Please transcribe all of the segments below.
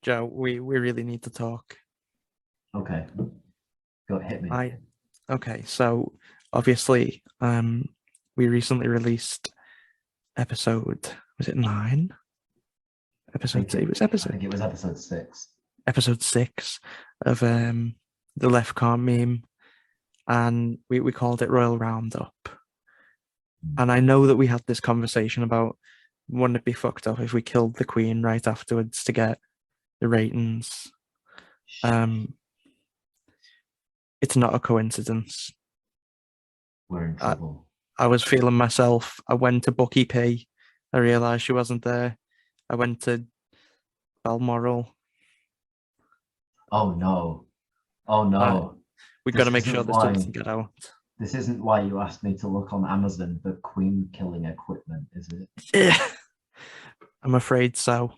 Joe, we really need to talk. Okay. Go hit me. Okay, so obviously, we recently released episode, was it 9? I think it was episode 6. Episode 6 of the Left Calm meme, and we called it Royal Roundup. And I know that we had this conversation about, wouldn't it be fucked up if we killed the Queen right afterwards to get the ratings? It's not a coincidence. We're in trouble. I was feeling myself. I went to Bucky P. I realised she wasn't there. I went to Balmoral. Oh no. Oh no. We've got to make sure this doesn't get out. This isn't why you asked me to look on Amazon for Queen killing equipment, is it? Yeah, I'm afraid so.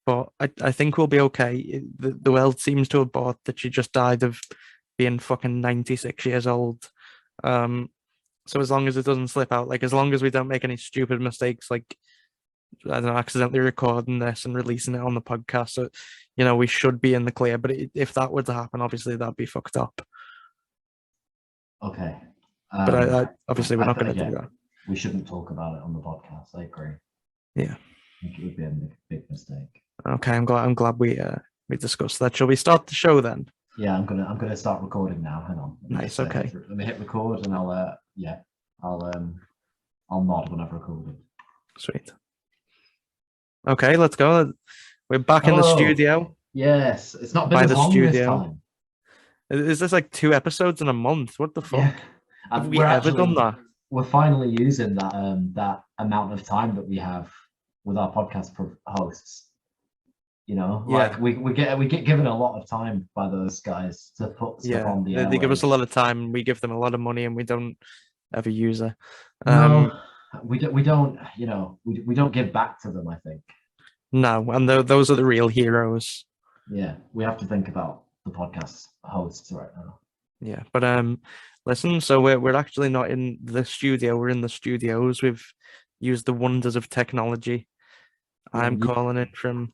But I think we'll be okay. The world seems to have bought that she just died of being fucking 96 years old. So as long as it doesn't slip out, like as long as we don't make any stupid mistakes, like I don't know, accidentally recording this and releasing it on the podcast, so we should be in the clear. But if that were to happen, obviously that'd be fucked up. Okay. But obviously we're not going to do that. We shouldn't talk about it on the podcast. I agree. Yeah. I think it would be a big mistake. Okay, I'm glad we discussed that. Shall we start the show then? Yeah, I'm gonna start recording now. Hang on. Nice. Okay. Let me hit record, and I'll nod when I've recorded. Sweet. Okay, let's go. We're back in the studio. Yes, it's not been as long this time. Is this like 2 episodes in a month? What the fuck? Yeah. Have we ever done that? We're finally using that amount of time that we have with our podcast hosts. Like we get given a lot of time by those guys to put stuff on the airwaves. They give us a lot of time. We give them a lot of money, and we don't ever use it. No, we don't. We don't give back to them, I think. No, and those are the real heroes. Yeah, we have to think about the podcast hosts right now. Yeah, but listen. So we're actually not in the studio. We're in the studios. We've used the wonders of technology. I'm calling it from,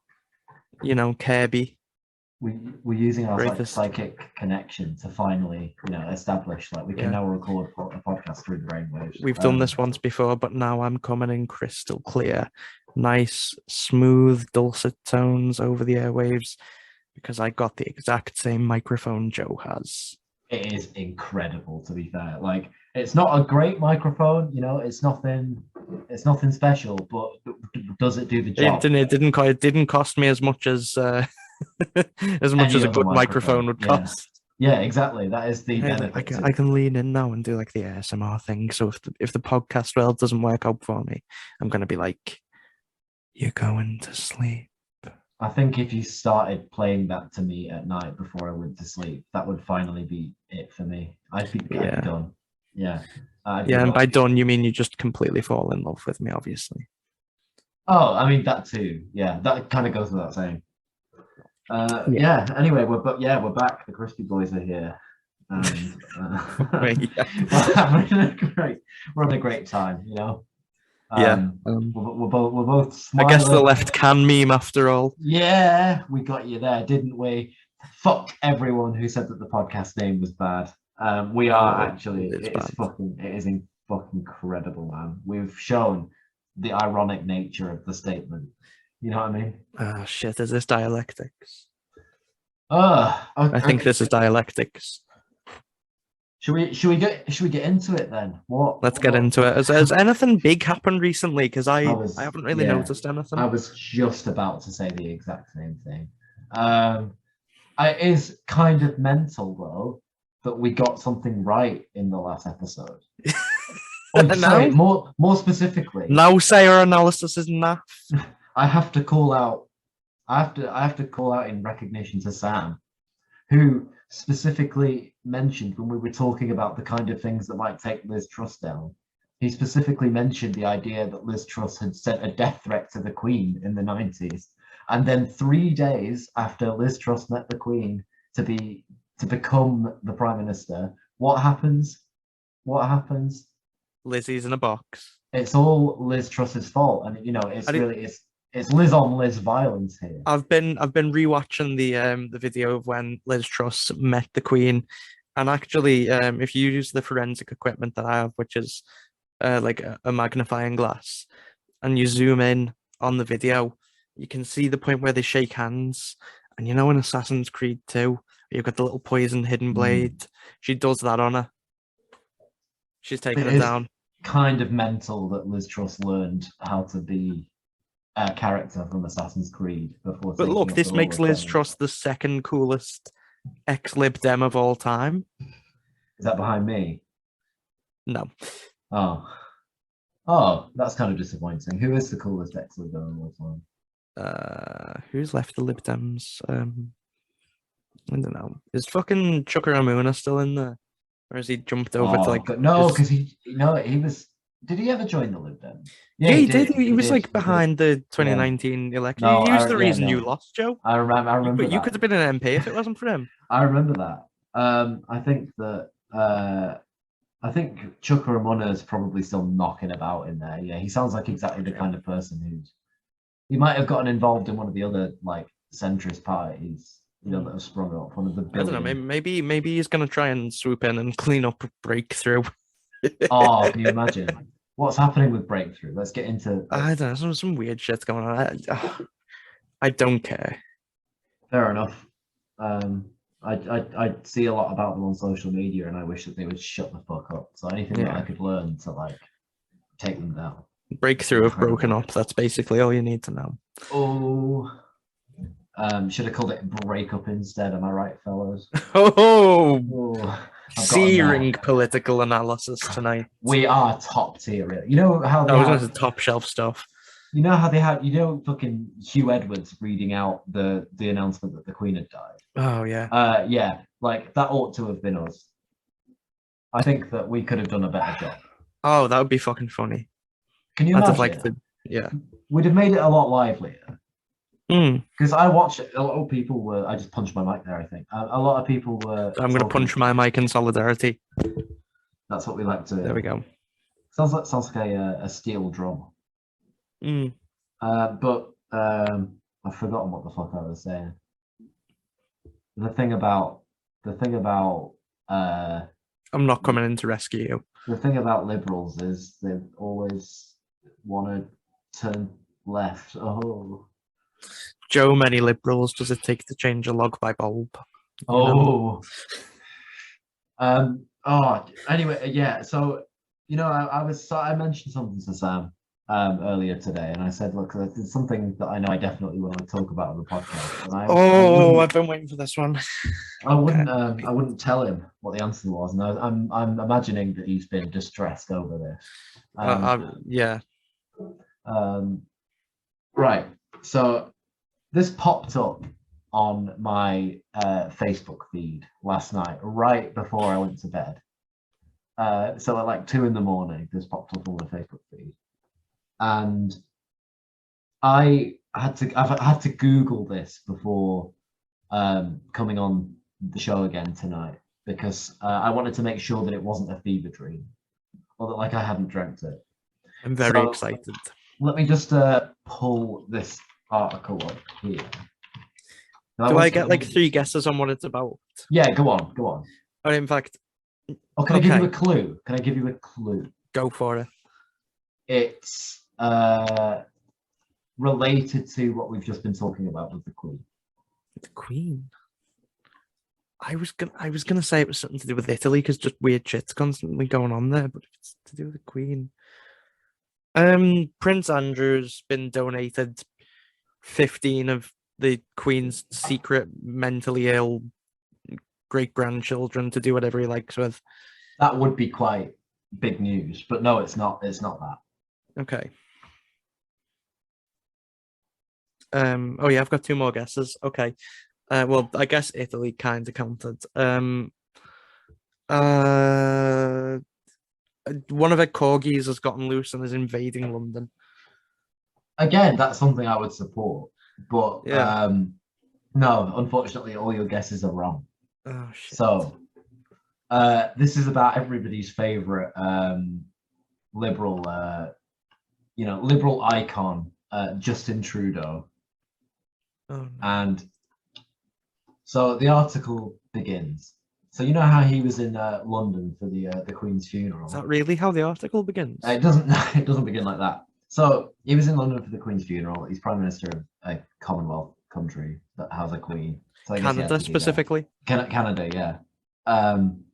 Kirby. We're using our psychic connection to finally, establish that we can now record a podcast through the brainwaves. We've done this once before, but now I'm coming in crystal clear, nice, smooth, dulcet tones over the airwaves, because I got the exact same microphone Joe has. It is incredible, to be fair. Like, it's not a great microphone, it's nothing special, but does it do the job? It didn't cost me as much as as much as a good microphone would cost. Yeah, exactly. That is the benefit. I can lean in now and do like the ASMR thing. So if the podcast world doesn't work out for me, I'm gonna be like, "You're going to sleep." I think if you started playing that to me at night before I went to sleep, that would finally be it for me. I'd be done. Yeah. And by done, you mean you just completely fall in love with me, obviously. Oh, I mean that too. Yeah, that kind of goes without saying. Anyway, we're back. The Crispy Boys are here. And, we're having a great time, we're both smiling. I guess the left can meme after all. Yeah, we got you there, didn't we? Fuck everyone who said that the podcast name was bad. We are actually. It is fucking incredible, man. We've shown the ironic nature of the statement. You know what I mean? Oh shit! Is this dialectics? I think this is dialectics. Should we get into it then? Let's get into it. Has anything big happened recently? Because I haven't really noticed anything. I was just about to say the exact same thing. It is kind of mental though that we got something right in the last episode. More specifically. Now say our analysis is naff. I have to call out in recognition to Sam, who specifically mentioned when we were talking about the kind of things that might take Liz Truss down. He specifically mentioned the idea that Liz Truss had sent a death threat to the Queen in the 90s. And then 3 days after Liz Truss met the Queen to become the Prime Minister, what happens? Lizzie's in a box. It's all Liz Truss's fault. And, it's It's Liz on Liz violence here. I've been rewatching the video of when Liz Truss met the Queen, and actually, if you use the forensic equipment that I have, which is like a magnifying glass, and you zoom in on the video, you can see the point where they shake hands. And you know, in Assassin's Creed 2, you've got the little poison hidden blade. She does that on her. She's taking It her is down. kind of mental that Liz Truss learned how to be a character from Assassin's Creed before. But taking look, up this the makes role of Liz Queen. Truss the second coolest ex-Lib Dem of all time. Is that behind me? No. Oh, that's kind of disappointing. Who is the coolest ex-Lib Dem of all time? Who's left the Lib Dems? I don't know. Is fucking Chuka Ramuna still in there? Or has he jumped over to like... No, because he was. Did he ever join the Lib Dem? Yeah, he did. He was did, like he did. behind the 2019 election. No, he was the yeah, reason no. you lost, Joe. I remember. You could have been an MP if it wasn't for him. I remember that. I think that I think Chuka Ramona is probably still knocking about in there. Yeah, he sounds like exactly the kind of person who's. He might have gotten involved in one of the other like centrist parties, you know, that have sprung up. One of the billion. I don't know. Maybe he's gonna try and swoop in and clean up Breakthrough. Oh, can you imagine? What's happening with Breakthrough? Let's get into. I don't know. Some weird shit's going on. I don't care. Fair enough. I see a lot about them on social media, and I wish that they would shut the fuck up. So anything that I could learn to like take them down. Breakthrough have broken up. That's basically all you need to know. Oh, should have called it breakup instead. Am I right, fellas? Oh, searing political analysis tonight. We are top tier, really. You know how they have top shelf stuff. You know how they had, fucking Hugh Edwards reading out the announcement that the Queen had died. Oh yeah. Yeah, like that ought to have been us. I think that we could have done a better job. Oh, that would be fucking funny. Can you imagine? Yeah. We'd have made it a lot livelier. Mm. Because I watched it, a lot of people were. I just punched my mic there. I think a lot of people were. I'm gonna punch my mic in solidarity. That's what we like to. There we go. Sounds like a steel drum. Mm. But I've forgotten what the fuck I was saying. The thing about I'm not coming in to rescue you. The thing about liberals is they always want to turn left. Oh, Joe, many liberals does it take to change a log by bulb? Oh. Anyway, yeah. So I mentioned something to Sam earlier today, and I said, look, it's something that I know I definitely want to talk about on the podcast. And I've been waiting for this one. I wouldn't tell him what the answer was, and I'm imagining that he's been distressed over this. Yeah. Right. So this popped up on my Facebook feed last night, right before I went to bed. So at like 2 a.m, this popped up on my Facebook feed, and I've had to Google this before coming on the show again tonight, because I wanted to make sure that it wasn't a fever dream, or that like I hadn't dreamt it. I'm very excited. Let me just pull this article up here. Do I get like 3 guesses on what it's about? Yeah, go on. Oh, in fact. Oh, can I give you a clue? Can I give you a clue? Go for it. It's related to what we've just been talking about with the Queen. The Queen. I was gonna say it was something to do with Italy, because just weird shit's constantly going on there, but if it's to do with the Queen. Prince Andrew's been donated 15 of the Queen's secret mentally ill great-grandchildren to do whatever he likes with. That would be quite big news, but no, it's not. It's not that. Okay. Oh yeah, I've got 2 more guesses. Okay. Well, I guess Italy kind of counted. One of their corgis has gotten loose and is invading London. Again, that's something I would support, but yeah. No, unfortunately, all your guesses are wrong. Oh shit. So, this is about everybody's favorite liberal, liberal icon, Justin Trudeau. Oh, no. And so the article begins. So you know how he was in London for the Queen's funeral? Is that really how the article begins? It doesn't. It doesn't begin like that. So he was in London for the Queen's funeral. He's Prime Minister of a Commonwealth country that has a Queen. So I guess he had Canada to be there. specifically. Canada, yeah. And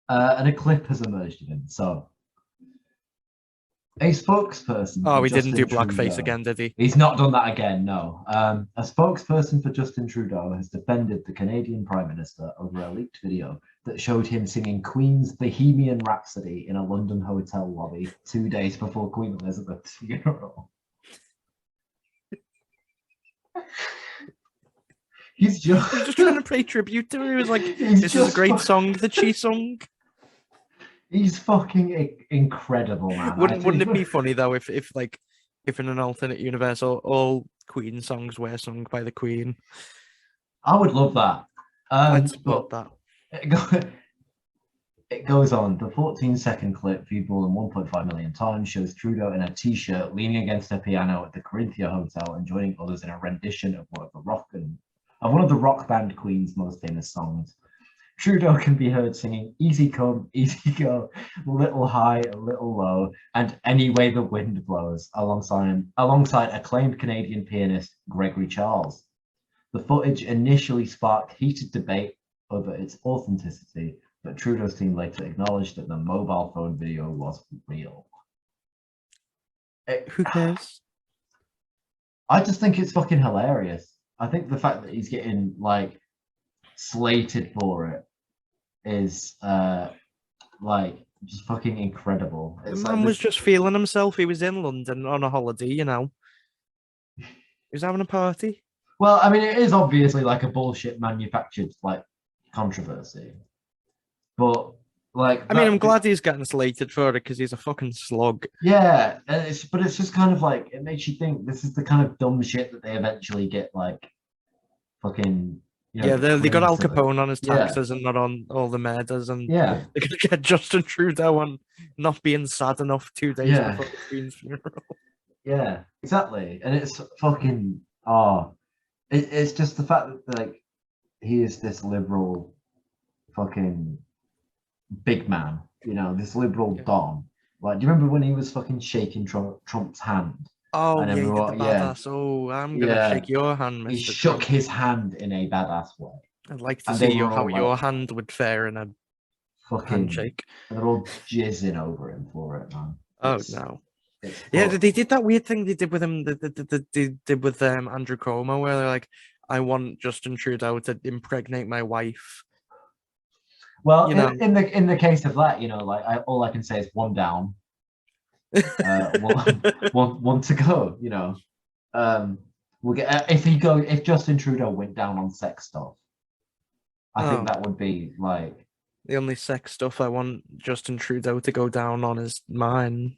a clip has emerged of him. So a spokesperson. Oh, for we didn't do Justin blackface Trudeau- again, did he? He's not done that again, no. A spokesperson for Justin Trudeau has defended the Canadian Prime Minister over a leaked video that showed him singing Queen's Bohemian Rhapsody in a London hotel lobby 2 days before Queen Elizabeth's funeral. He's just trying to pay tribute to her. He was like, He's this is a just great fuck- song that she sung. He's fucking incredible, man. Wouldn't it be funny though if in an alternate universe all Queen songs were sung by the Queen? I would love that. I'd support but that. it goes on. The 14-second clip, viewed more than 1.5 million times, shows Trudeau in a t-shirt leaning against a piano at the Corinthia Hotel and joining others in a rendition of one of the rock band Queen's most famous songs. Trudeau can be heard singing "Easy Come, Easy Go," "A Little High, A Little Low," and "Any Way the Wind Blows," alongside acclaimed Canadian pianist Gregory Charles. The footage initially sparked heated debate over its authenticity, but Trudeau's team later acknowledged that the mobile phone video was real. Who cares? I just think it's fucking hilarious. I think the fact that he's getting like slated for it is like just fucking incredible. The man was just feeling himself. He was in London on a holiday, you know. He was having a party. Well, I mean, it is obviously like a bullshit manufactured like controversy, but like I mean, I'm glad he's getting slated for it because he's a fucking slug. Yeah, but it's just kind of like it makes you think this is the kind of dumb shit that they eventually get like fucking. You know, Yeah, they got Al twins of it. Capone on his taxes and not on all the murders, and Yeah, they're gonna get Justin Trudeau on not being sad enough 2 days Yeah. before the Queen's funeral. yeah, exactly. And it's fucking it's just the fact that like he is this liberal fucking big man, you know, this liberal Yeah. don. Like, do you remember when he was fucking shaking Trump's hand? Oh, And yeah, he did the everyone- yeah. badass. Oh, I'm gonna Yeah. shake your hand, Mr. He shook Trump. his hand in a badass way. I'd like to and they see were how all your like- hand would fare in a Fucking, handshake. and they're all jizzing over him for it, man. Oh It's- no. it's Yeah, fucked. they did that weird thing they did with him. They did with Andrew Cuomo, where they're like, "I want Justin Trudeau to impregnate my wife." Well, you know. in the case of that, you know, like all I can say is one down, one to go. You know, we'll get if Justin Trudeau went down on sex stuff, I Oh. think that would be like. The only sex stuff I want Justin Trudeau to go down on is mine.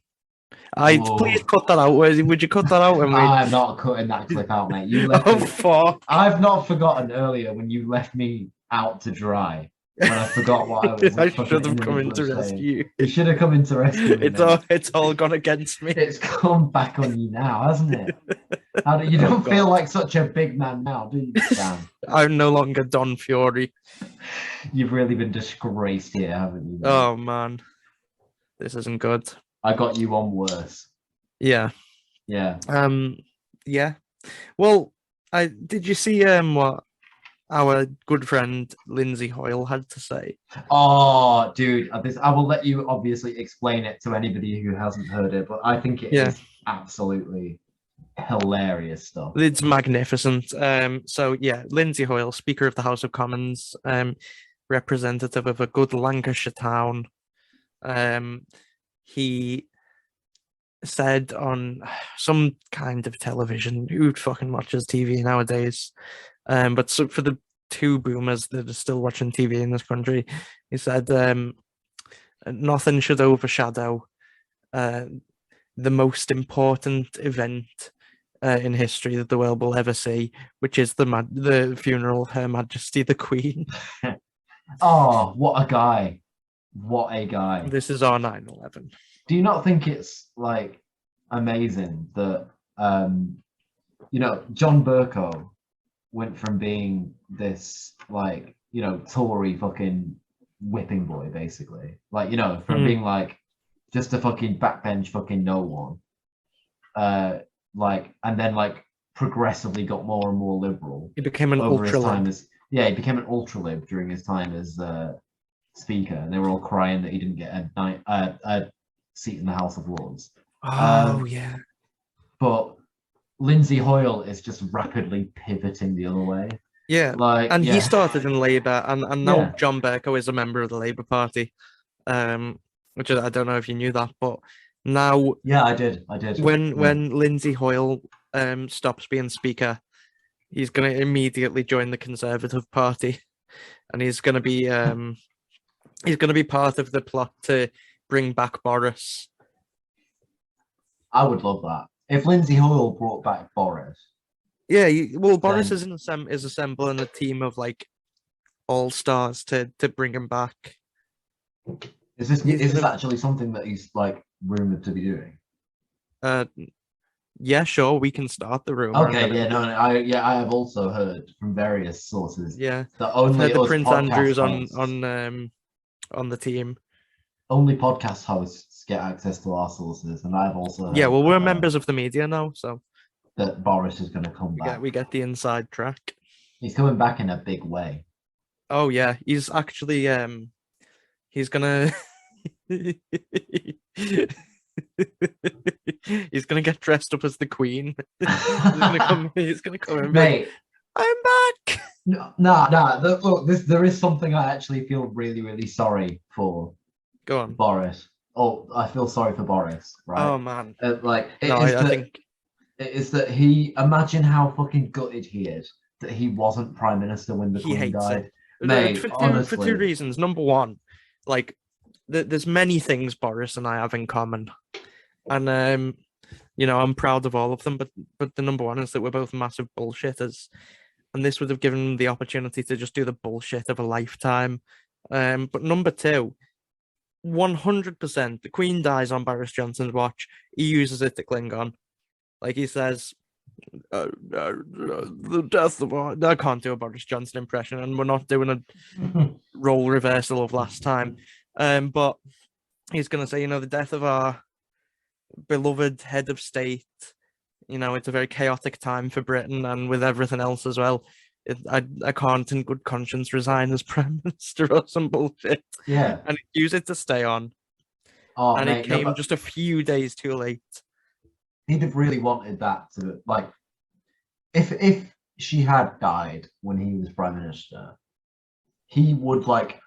Whoa. Please cut that out. Would you cut that out? And I'm not cutting that clip out, mate. You left oh me. fuck! I've not forgotten earlier when you left me out to dry. When I forgot what I was. I fucking should have come in imminently to saying. rescue you. You should have come in to rescue me. mate. It's all gone against me. It's come back on you now, hasn't it? You Oh, don't feel God. like such a big man now, do you, Sam? I'm no longer Don Fury. You've really been disgraced here, haven't you? mate? Oh man, this isn't good. I got you on worse. Yeah. Yeah. Yeah. Well, did you see what our good friend Lindsay Hoyle had to say? Oh, dude, I will let you obviously explain it to anybody who hasn't heard it, but I think it is absolutely hilarious stuff. It's magnificent. So yeah, Lindsay Hoyle, Speaker of the House of Commons, representative of a good Lancashire town. He said on some kind of television, who fucking watches TV nowadays? But so for the two boomers that are still watching TV in this country, he said nothing should overshadow the most important event in history that the world will ever see, which is the funeral of Her Majesty the Queen. Oh, what a guy. What a guy. This is our 9/11. Do you not think it's like amazing that you know, John Burko went from being this like, you know, Tory fucking whipping boy, basically, like, you know, from being like just a fucking backbench fucking no one, like, and then like progressively got more and more liberal. He became an over his ultra time lib. as he became an ultra lib during his time as speaker, and they were all crying that he didn't get a seat in the House of Lords. Oh yeah. But Lindsay Hoyle is just rapidly pivoting the other way. Yeah. Like, And yeah. he started in Labour, and now Yeah. John Bercow is a member of the Labour Party. Which I don't know if you knew that, but now Yeah, I did. when Lindsay Hoyle stops being speaker, he's gonna immediately join the Conservative Party, and he's gonna be part of the plot to bring back Boris. I would love that if Lindsay Hoyle brought back Boris. Yeah, well, Boris is assembling a team of like all stars to bring him back. Is this actually something that he's like rumored to be doing? Yeah, sure, we can start the rumor. Okay, I have also heard from various sources. Yeah, that only the us Prince podcast Andrews hosts, on the team. Only podcast hosts get access to our sources, and I've also heard, yeah. Well, we're members of the media now, so that Boris is going to come back. We get the inside track. He's coming back in a big way. Oh yeah, he's actually he's gonna he's gonna get dressed up as the Queen. He's gonna come in, mate. I'm back. Nah. Look, there is something I actually feel really, really sorry for. Go on, Boris. Oh, I feel sorry for Boris. Right? Oh man. I think it is that he. Imagine how fucking gutted he is that he wasn't prime minister when the Queen died. Mate, for two reasons. Number one, like there's many things Boris and I have in common, and you know, I'm proud of all of them. But the number one is that we're both massive bullshitters, and this would have given him the opportunity to just do the bullshit of a lifetime. But number two, 100%, the Queen dies on Boris Johnson's watch. He uses it to cling on, like he says. The death of I can't do a Boris Johnson impression, and we're not doing a role reversal of last time. But he's going to say, you know, the death of our beloved head of state. You know, it's a very chaotic time for Britain, and with everything else as well. I can't in good conscience resign as prime minister or some bullshit. Yeah, and use it to stay on. Oh, and it came just a few days too late. He'd have really wanted that to, like, if she had died when he was prime minister, he would, like,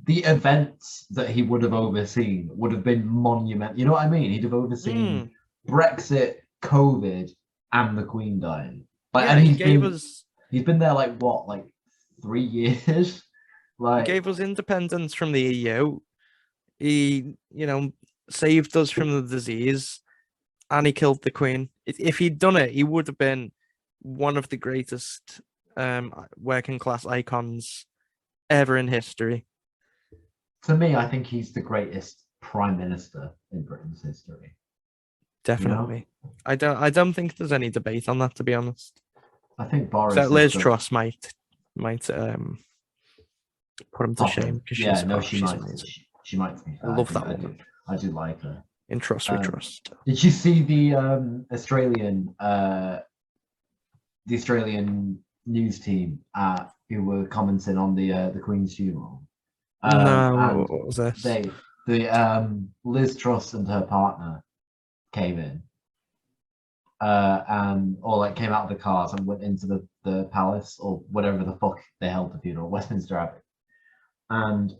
the events that he would have overseen would have been monumental. You know what I mean? He'd have overseen Brexit, COVID, and the Queen dying. Like, and he's been there like what, like 3 years? Like, he gave us independence from the EU. He, you know, saved us from the disease, and he killed the Queen. If he'd done it, he would have been one of the greatest working class icons ever in history. To me, I think he's the greatest prime minister in Britain's history. Definitely. You know? I don't think there's any debate on that, to be honest. I think Boris. So Liz Truss might put him to shame, because she might. Amazing. She might. I love that woman. I do like her. In Truss we trust. Did you see the Australian news team who were commenting on the Queen's funeral? No, what was this? Liz Truss and her partner came in, and came out of the cars and went into the palace, or whatever the fuck they held the funeral, Westminster Abbey. And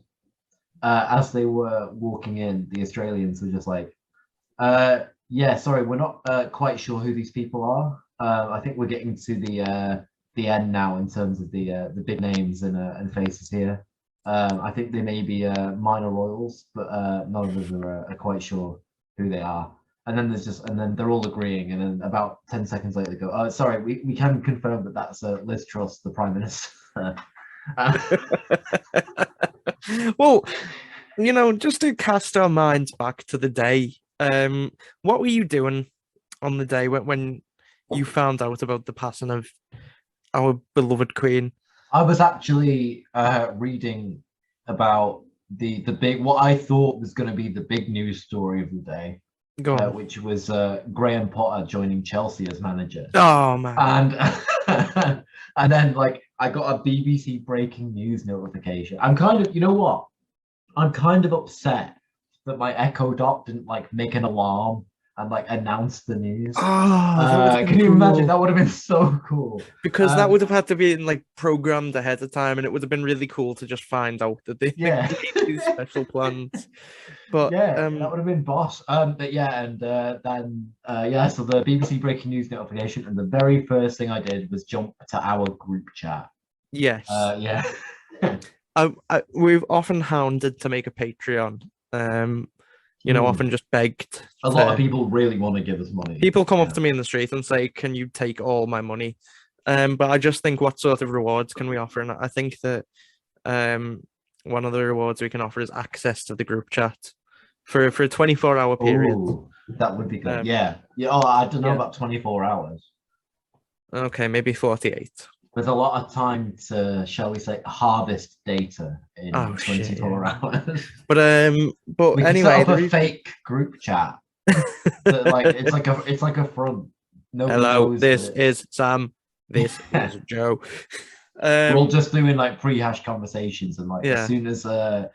as they were walking in, the Australians were just like, yeah, sorry, we're not quite sure who these people are. I think we're getting to the end now in terms of the big names and faces here. I think they may be minor royals, but none of us are quite sure who they are. And then they're all agreeing, and then about 10 seconds later they go, sorry, we can confirm that that's Liz Truss, the Prime Minister. Well, you know, just to cast our minds back to the day, what were you doing on the day when you found out about the passing of our beloved Queen? I was actually reading about the big what I thought was going to be the big news story of the day, Go on. which was Graham Potter joining Chelsea as manager. Oh man. And and then like I got a BBC breaking news notification. I'm kind of, you know what? I'm kind of upset that my Echo Dot didn't like make an alarm and like announce the news. Oh, that would have been Can you imagine? cool. That would have been so cool. Because that would have had to be like programmed ahead of time, and it would have been really cool to just find out that they Yeah. made these special plans. But Yeah, that would have been boss. But yeah, and then yeah, so the BBC breaking news notification, and the very first thing I did was jump to our group chat. yes, Yeah. we've often hounded to make a Patreon. You know, often just begged. A lot of people really want to give us money. People come up to me in the street and say, "Can you take all my money?" But I just think, what sort of rewards can we offer? And I think that one of the rewards we can offer is access to the group chat for a 24-hour period. Ooh, that would be good. Yeah. Oh, I don't know about 24 hours. Okay, maybe 48. There's a lot of time to, shall we say, harvest data in 24 hours. But we can anyway, set up a fake group chat. Like it's like a front. Nobody hello, this is Sam. This is Joe. We're all just doing like pre-hash conversations, and like Yeah. as soon as the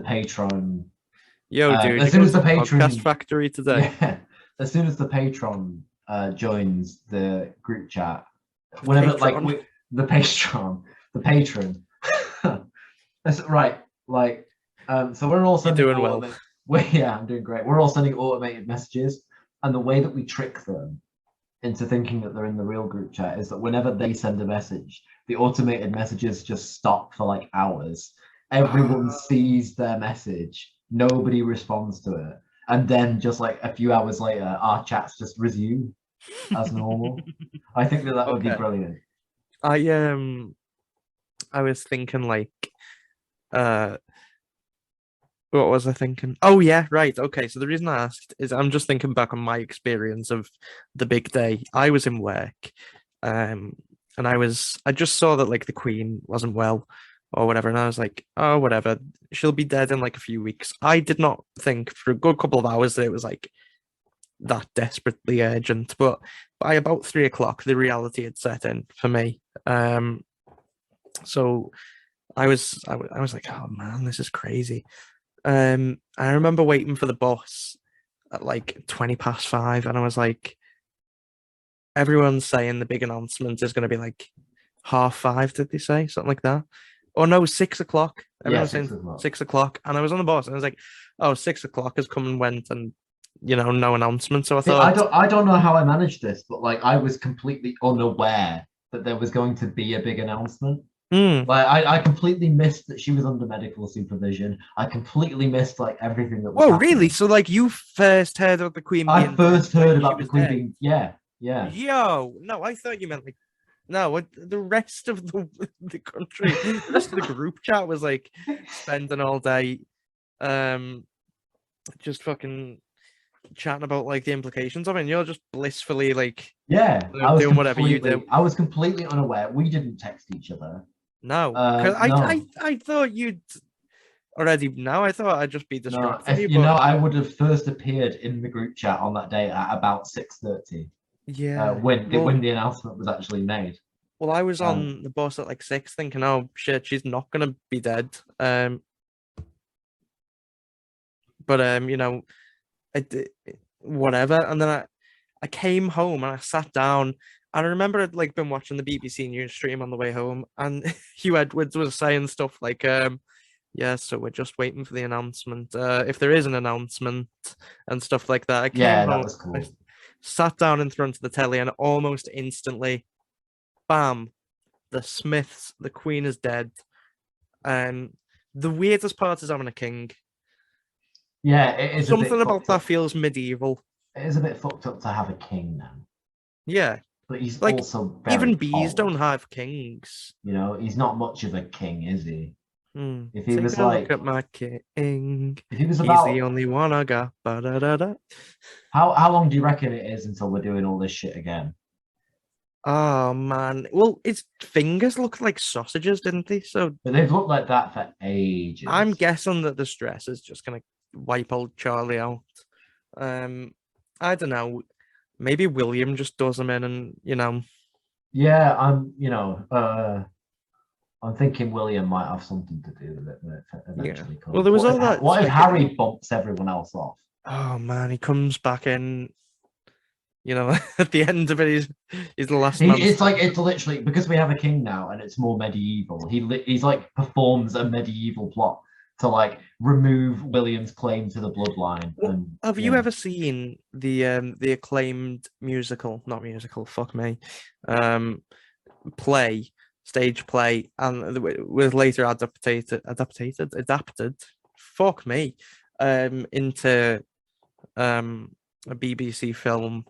patron, dude, as soon as the patron podcast factory today, yeah, as soon as the patron joins the group chat, whenever like the patron, that's right. Like, so we're all sending doing well. Yeah, I'm doing great. We're all sending automated messages, and the way that we trick them into thinking that they're in the real group chat is that whenever they send a message, the automated messages just stop for like hours. Everyone sees their message, nobody responds to it, and then just like a few hours later, our chats just resume as normal. I think that would be brilliant. I was thinking like, what was I thinking? Oh yeah, right. Okay, so the reason I asked is I'm just thinking back on my experience of the big day. I was in work, and I just saw that like the Queen wasn't well or whatever, and I was like, oh whatever, she'll be dead in like a few weeks. I did not think for a good couple of hours that it was like that desperately urgent, but by about 3 o'clock, the reality had set in for me. So I was like, oh man, this is crazy. I remember waiting for the bus at like 5:20, and I was like, everyone's saying the big announcement is going to be like 5:30. Did they say something like that? Oh no, 6 o'clock. Everyone's saying 6 o'clock, and I was on the bus, and I was like, oh, 6 o'clock has come and went, and no announcement. So I thought, I don't know how I managed this, but like I was completely unaware that there was going to be a big announcement. Like I completely missed that she was under medical supervision. I completely missed like everything that was happening. Really? So like you first heard of the Queen I first heard about the Queen being yeah. Yo, no, I thought you meant like no, the rest of the country, the rest of the group chat was like spending all day just fucking chatting about like the implications of it, and you're just blissfully like doing whatever you do. I was completely unaware. We didn't text each other. No, because I thought you'd already know. I thought I'd just be distracted. No, I would have first appeared in the group chat on that day at about 6:30. Yeah, when the announcement was actually made. Well, I was on the bus at like 6, thinking, "Oh shit, she's not gonna be dead." But whatever. And then I came home and I sat down. And I remember I'd like been watching the BBC News stream on the way home, and Hugh Edwards was saying stuff like, yeah, so we're just waiting for the announcement. If there is an announcement and stuff like that. I came home, that was cool. I sat down in front of the telly, and almost instantly, bam, the Smiths, the Queen is dead. The weirdest part is having a king. Yeah, it is. Something about that feels medieval. It is a bit fucked up to have a king now. Yeah. But he's like, also even bees don't have kings. He's not much of a king, is he? If he was like, look at my king. If he was he's the only one I got. Ba-da-da-da. How long do you reckon it is until we're doing all this shit again? Oh man. Well, its fingers looked like sausages, didn't they? So But they've looked like that for I'm ages. guessing that the stress is just gonna wipe old Charlie out. Um, I don't know. Maybe William just does him in, and Yeah, I'm thinking William might have something to do with it when it yeah. eventually Well, comes. there was all that What if Harry speculation. bumps everyone else off? Oh man, he comes back in. At the end of it, he's the last man It's like standing. it's literally because we have a king now and it's more medieval. He's like performs a medieval plot to like remove William's claim to the bloodline. Well, And have you yeah, ever seen the acclaimed musical, not musical, fuck me, um, play, stage play, and was later adapted, fuck me, into a BBC film,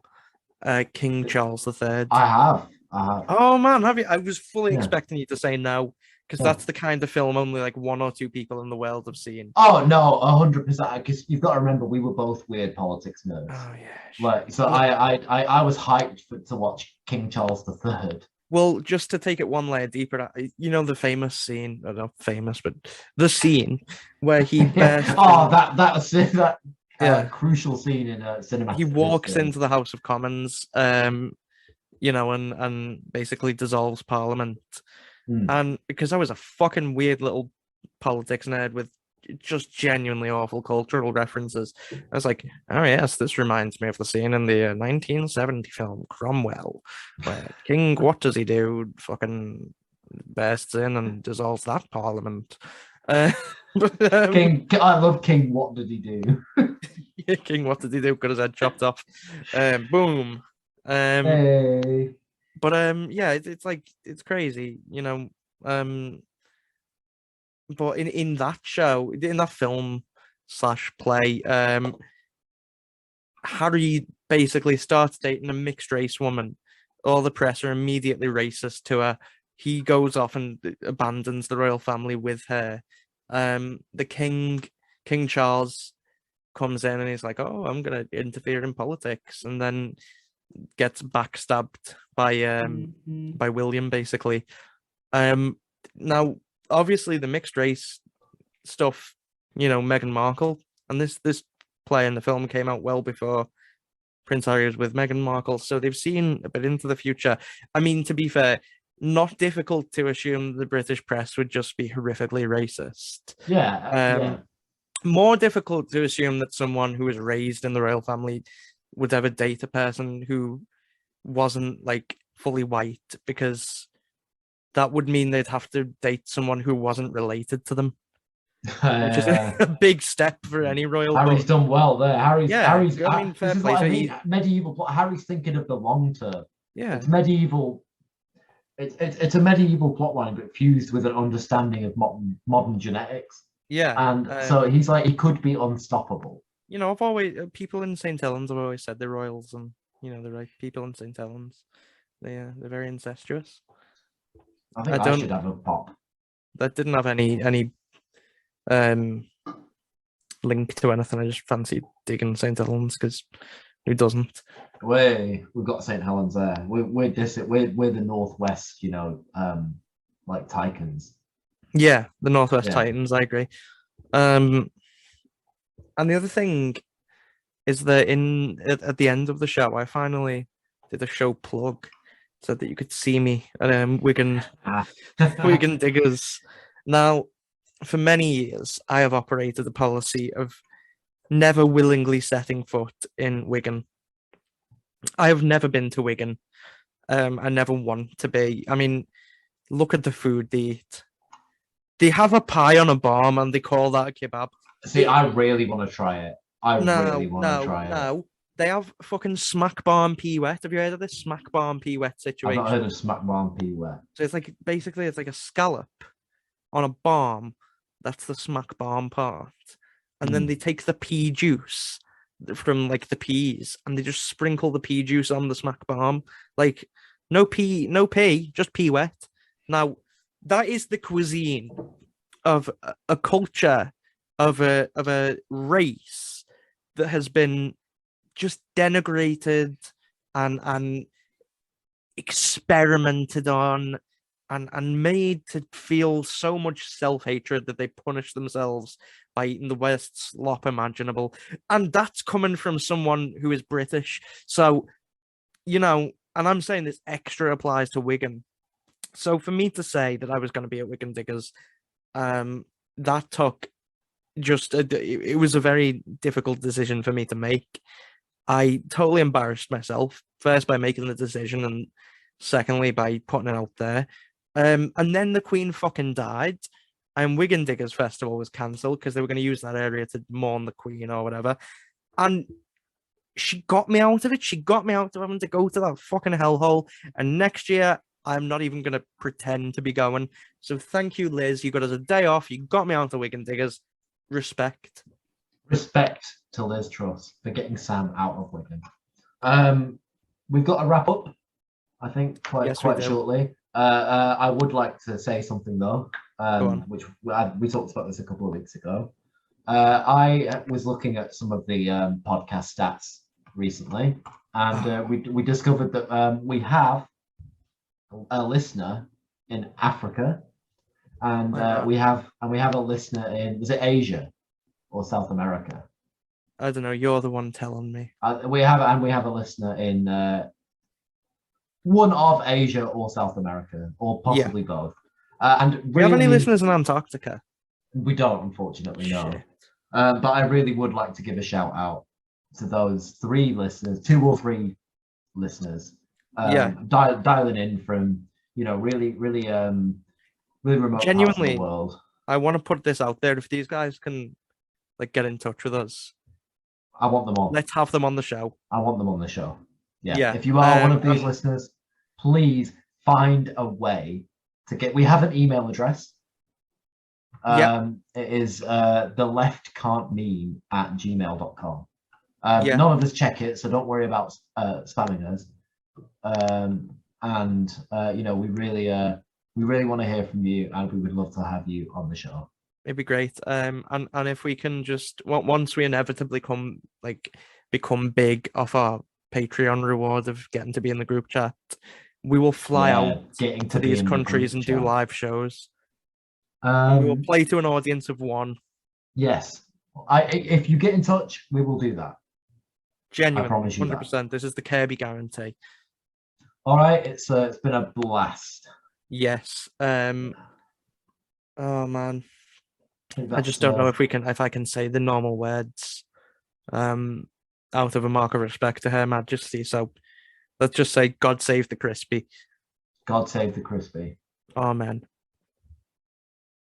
King Charles III. I have. Oh man, have you? I was fully Yeah, expecting you to say no, because yeah. that's the kind of film only like one or two people in the world have seen. Oh no, 100%. Because you've got to remember, we were both weird politics nerds. Oh yeah, Like, shit. so I was hyped to watch King Charles III. Well, just to take it one layer deeper, the famous scene, or not famous, but the scene where he bursts Oh, in, that yeah, crucial scene in he cinematic walks history. into the House of Commons, and basically dissolves Parliament. Mm. And because I was a fucking weird little politics nerd with just genuinely awful cultural references, I was like, oh yes, this reminds me of the scene in the 1970 film Cromwell, where King, what does he do? Fucking bursts in and dissolves that parliament. Uh, but, I love King. What did he do? King, what did he do? Got his head chopped off. Boom. Um, Hey. but yeah, it's like it's crazy, Um, but in that show, in that film slash play, Harry basically starts dating a mixed race woman. All the press are immediately racist to her. He goes off and abandons the royal family with her. The King Charles, comes in and he's like, "Oh, I'm gonna interfere in politics," and then gets backstabbed by William, basically. Um, Now, obviously, the mixed race stuff, Meghan Markle, and this play in the film came out well before Prince Harry was with Meghan Markle, so they've seen a bit into the future. I mean, to be fair, not difficult to assume the British press would just be horrifically racist. Yeah, yeah. More difficult to assume that someone who was raised in the royal family would ever date a person who wasn't like fully white, because that would mean they'd have to date someone who wasn't related to them, which is Uh, a big step for any royal. Harry's But done well there. yeah, I mean, This fair is play. what So I mean. he, Medieval plot. Harry's thinking of the long term. yeah, It's medieval. It's a medieval plot line, but fused with an understanding of modern genetics. yeah. And so he's like, he could be unstoppable. I've always people in St. Helens have always said they're royals, and the right people in St. Helens, they're very incestuous. I I think I should don't. have a pop. That didn't have any um link to anything. I just fancied digging St. Helens, because who doesn't? We've got St. Helens there. We're the northwest, like Tychons. Yeah, the Northwest Yeah. Titans. I agree. And the other thing is that at the end of the show, I finally did a show plug, so that you could see me at Wigan Ah. Wigan Diggers. Now, for many years, I have operated a policy of never willingly setting foot in Wigan. I have never been to Wigan. I never want to be. I mean, look at the food they eat. They have a pie on a barm and they call that a kebab. See, I really want to try it. I really No, want to no, try it. no. They have fucking smack barm pea wet. Have you heard of this smack barm pea wet I've not heard situation? of Smack One P where. So it's like basically it's like a scallop on a barm. That's the smack barm part. And then Mm. they take the pea juice from like the peas and they just sprinkle the pea juice on the smack barm. Like no pea, just pea wet. Now that is the cuisine of a culture, of a race that has been just denigrated and experimented on and made to feel so much self-hatred that they punish themselves by eating the worst slop imaginable. And that's coming from someone who is British. So, you know, and I'm saying this extra applies to Wigan. So for me to say that I was going to be at Wigan Diggers, that took just it was a very difficult decision for me to make. I totally embarrassed myself, first by making the decision, and secondly by putting it out there. And then the Queen fucking died, and Wigan Diggers Festival was cancelled because they were going to use that area to mourn the Queen or whatever. And she got me out of it. She got me out of having to go to that fucking hellhole. And next year, I'm not even going to pretend to be going. So thank you, Liz. You got us a day off. You got me out of Wigan Diggers. Respect. Respect to Liz Truss for getting Sam out of Wigan. We've got to wrap up, I think, quite shortly. I would like to say something though, which we talked about this a couple of weeks ago. I was looking at some of the podcast stats recently, and we discovered that we have a listener in Africa, and we have a listener in, was it Asia or South America? I don't know. You're the one telling me. We have a listener in one of Asia or South America, or possibly both. And really, we have any listeners in Antarctica? We don't, unfortunately, no. But I really would like to give a shout out to those 3 listeners, 2 or 3 listeners, dialing in from, you know, really remote parts of the world. I want to put this out there. If these guys can like get in touch with us, I want them on. Let's have them on the show. I want them on the show. Yeah. If you are one of these listeners, please find a way to get. We have an email address. It is theleftcan'tmeme@gmail.com. None of us check it, so don't worry about spamming us. You know, we really want to hear from you, and we would love to have you on the show. It'd be great. And if we can just once we inevitably become big off our Patreon reward of getting to be in the group chat, we will fly out to these countries and do live shows. We will play to an audience of 1. Yes. If you get in touch, we will do that. Genuine, I promise you 100%. that. This is the Kirby guarantee. All right, it's been a blast. Yes. Oh man, I just don't know if I can say the normal words out of a mark of respect to Her Majesty. So let's just say, God save the crispy. God save the crispy. Amen.